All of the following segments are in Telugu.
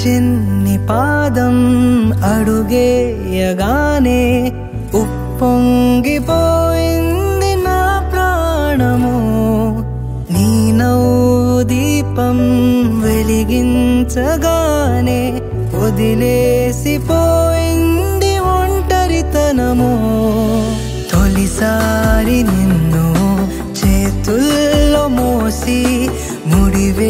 చిన్ని పాదం అడుగేయగానే ఉప్పొంగిపోయింది నా ప్రాణము నీ నవ్వు దీపం వెలిగించగానే వదిలేసిపోయింది ఒంటరితనము తొలిసారి నిన్ను చేతుల్లో మోసి ముడివేసుకున్నాను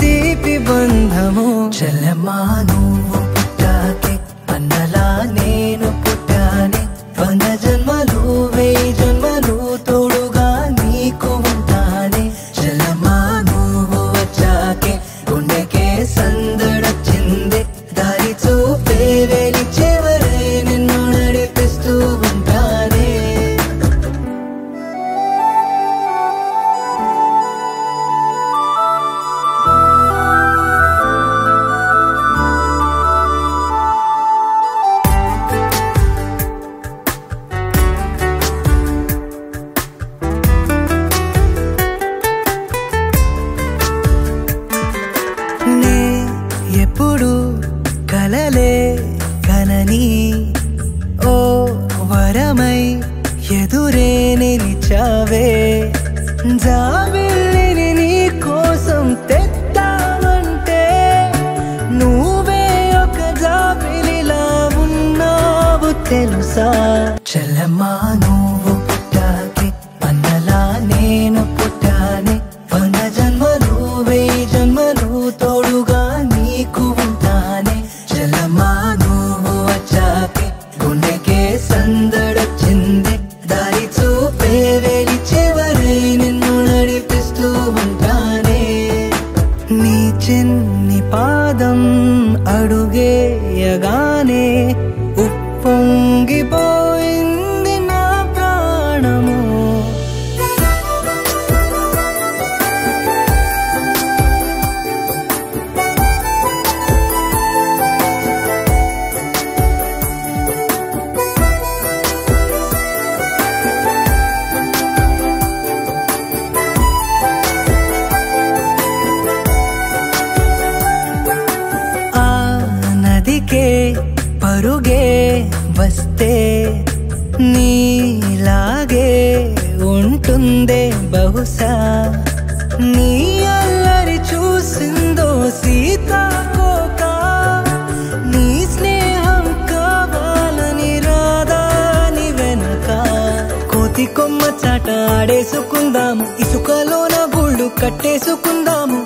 తీపి బంధము చెల్లెమ్మా నువ్వు పుట్టాకే అన్నలా నేను పుట్టానే 100 జన్మలు 1000 జన్మలు తోడుగా నీకు ఉంటానే చెల్లెమ్మా నువ్వు వచ్చాకే గుండెకే సందడొచ్చింది దారి చూపే వెలి చివరై నిన్ను నడిపిస్తూ ఉంటానే నే ఎప్పుడు కలలే కనని ఓ వరమై ఎదురే నిలిచావే జాబిల్లిని నీ కోసం తెత్తావంటే నువ్వే ఒక జాబిలిలా ఉన్నావు తెలుసా చెల్లెమ్మా నువ్వు పుట్టాకే అన్నలా నేను పుట్టానే 100 జన్మలు 1000 జన్మలు తోడుగా నీకు ఉంటానే చెల్లెమ్మా నువ్వు వచ్చాకే గుండెకే సందడొచ్చింది దారి చూపే వెలి చివరై నిన్ను నడిపిస్తూ ఉంటానే నీ చిన్ని పాదం అడుగేయగానే ఉప్పొంగిపోయింది నా ప్రాణము ఆ నదికే పరుగే వస్తే నీలాగే ఉంటుందే బహుశా నీ అల్లరి చూసిందో సీతాకోక నీ స్నేహం కావాలని రాదాని వెనక కోతి కొమ్మ చాట ఆడేసుకుందాము ఇసుకలోన గుళ్ళు కట్టేసుకుందాము